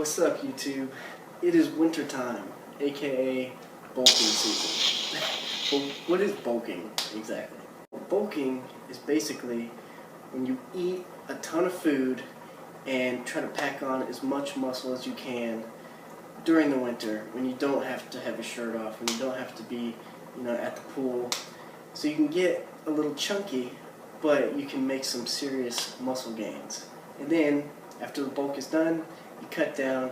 What's up, YouTube? It is winter time, aka bulking season. Well, what is bulking exactly? Bulking is basically when you eat a ton of food and try to pack on as much muscle as you can during the winter, when you don't have to have your shirt off, when you don't have to be, at the pool. So you can get a little chunky, but you can make some serious muscle gains. And then, after the bulk is done, you cut down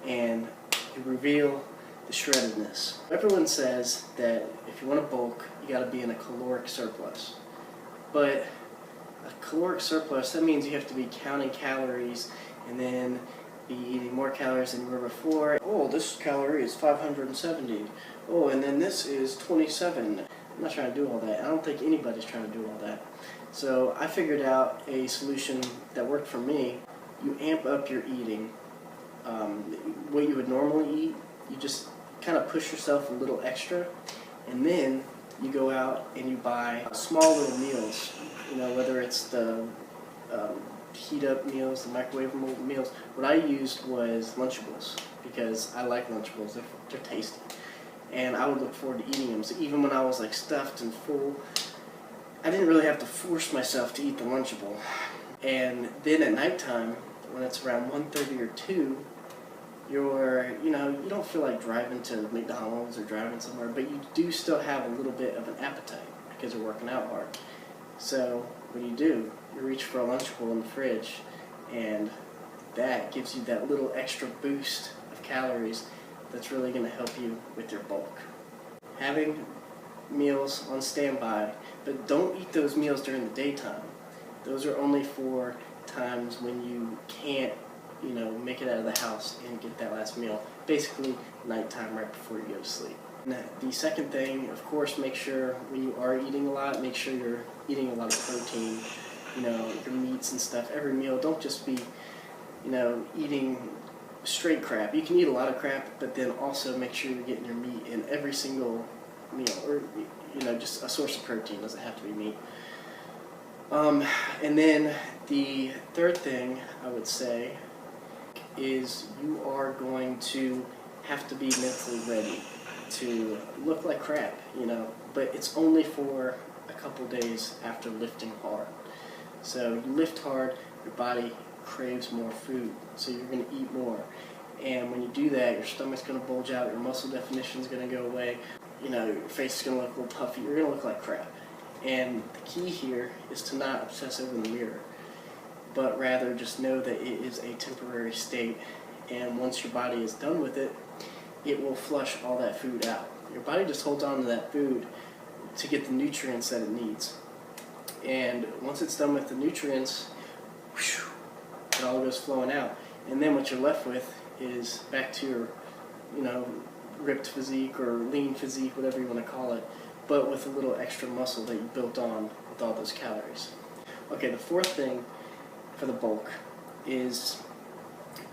and you reveal the shreddedness. Everyone says that if you want to bulk, you got to be in a caloric surplus. But a caloric surplus, that means you have to be counting calories and then be eating more calories than you were before. Oh, this calorie is 570. Oh, and then this is 27. I'm not trying to do all that. I don't think anybody's trying to do all that. So I figured out a solution that worked for me. You amp up your eating. What you would normally eat, you just kind of push yourself a little extra, and then you go out and you buy small little meals, whether it's the heat up meals, the microwavable meals. What I used was Lunchables, because I like Lunchables. They're tasty, and I would look forward to eating them. So even when I was like stuffed and full, I didn't really have to force myself to eat the Lunchable. And then at nighttime, when it's around 1:30 or 2, you don't feel like driving to McDonald's or driving somewhere, but you do still have a little bit of an appetite because you're working out hard. So what do? You reach for a Lunchable in the fridge, and that gives you that little extra boost of calories that's really going to help you with your bulk. Having meals on standby, but don't eat those meals during the daytime. Those are only for times when you can't, make it out of the house and get that last meal. Basically, nighttime right before you go to sleep. And the second thing, of course, make sure when you are eating a lot, make sure you're eating a lot of protein, your meats and stuff. Every meal, don't just be, eating straight crap. You can eat a lot of crap, but then also make sure you're getting your meat in every single meal, or, just a source of protein. Doesn't have to be meat. And then the third thing I would say is you are going to have to be mentally ready to look like crap, but it's only for a couple days after lifting hard. So you lift hard, your body craves more food, so you're going to eat more. And when you do that, your stomach's going to bulge out, your muscle definition is going to go away, your face is going to look a little puffy, you're going to look like crap. And the key here is to not obsess over the mirror, but rather just know that it is a temporary state, and once your body is done with it, it will flush all that food out. Your body just holds on to that food to get the nutrients that it needs. And once it's done with the nutrients, whoosh, it all goes flowing out. And then what you're left with is back to your, ripped physique or lean physique, whatever you want to call it, but with a little extra muscle that you built on with all those calories. Okay, the fourth thing for the bulk is,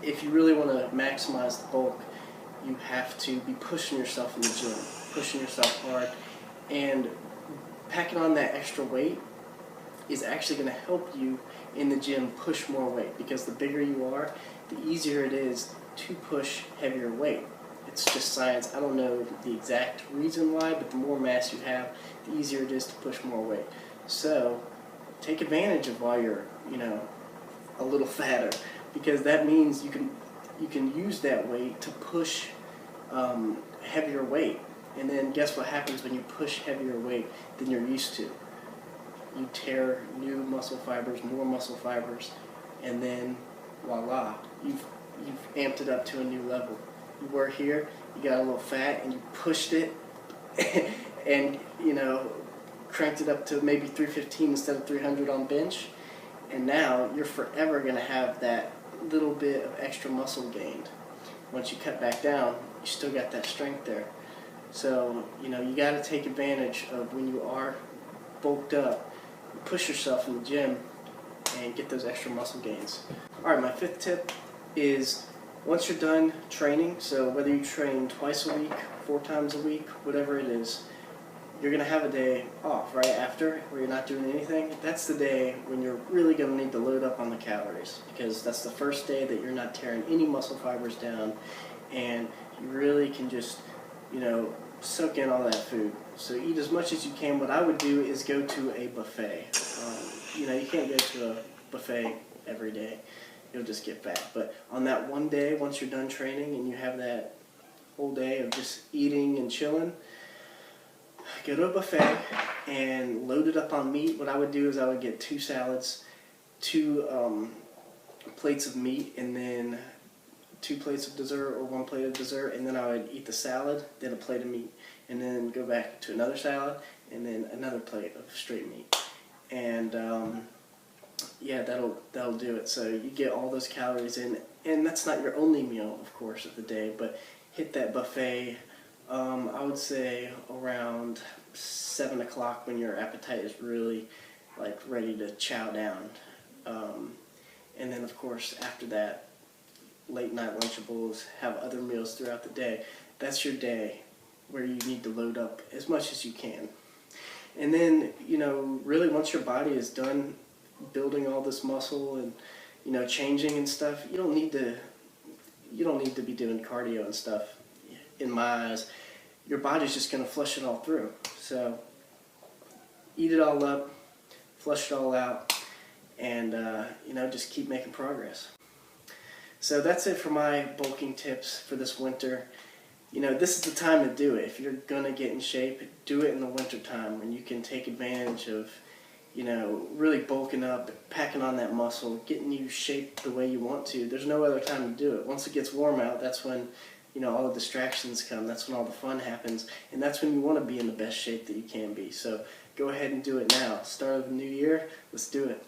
if you really want to maximize the bulk, you have to be pushing yourself in the gym, pushing yourself hard, and packing on that extra weight is actually going to help you in the gym push more weight, because the bigger you are, the easier it is to push heavier weight. It's just science. I don't know the exact reason why, but the more mass you have, the easier it is to push more weight. So take advantage of while you're, a little fatter, because that means you can use that weight to push heavier weight. And then guess what happens when you push heavier weight than you're used to? You tear new muscle fibers, more muscle fibers, and then voila, you've amped it up to a new level. You were here, you got a little fat, and you pushed it, and cranked it up to maybe 315 instead of 300 on bench, and now you're forever going to have that little bit of extra muscle gained. Once you cut back down, you still got that strength there. So you got to take advantage of when you are bulked up, push yourself in the gym, and get those extra muscle gains. All right, my fifth tip is, once you're done training, so whether you train twice a week, 4 times a week, whatever it is, you're going to have a day off right after where you're not doing anything. That's the day when you're really going to need to load up on the calories, because that's the first day that you're not tearing any muscle fibers down, and you really can just, soak in all that food. So eat as much as you can. What I would do is go to a buffet. You can't go to a buffet every day. You'll just get fat. But on that one day, once you're done training and you have that whole day of just eating and chilling, go to a buffet and load it up on meat. What I would do is I would get 2 salads, 2 plates of meat, and then 2 plates of dessert or 1 plate of dessert, and then I would eat the salad, then a plate of meat, and then go back to another salad, and then another plate of straight meat. And yeah, that'll do it. So you get all those calories in, and that's not your only meal, of course, of the day, but hit that buffet, I would say around 7 o'clock, when your appetite is really ready to chow down. And then of course after that, late night Lunchables, have other meals throughout the day. That's your day where you need to load up as much as you can. And then, really once your body is done building all this muscle and, changing and stuff, you don't need to be doing cardio and stuff. In my eyes, your body's just going to flush it all through. So eat it all up, flush it all out, and just keep making progress. So that's it for my bulking tips for this winter. This is the time to do it. If you're going to get in shape, do it in the winter time when you can take advantage of, really bulking up, packing on that muscle, getting you shaped the way you want to. There's no other time to do it. Once it gets warm out, that's when, all the distractions come. That's when all the fun happens. And that's when you want to be in the best shape that you can be. So go ahead and do it now. Start of the new year. Let's do it.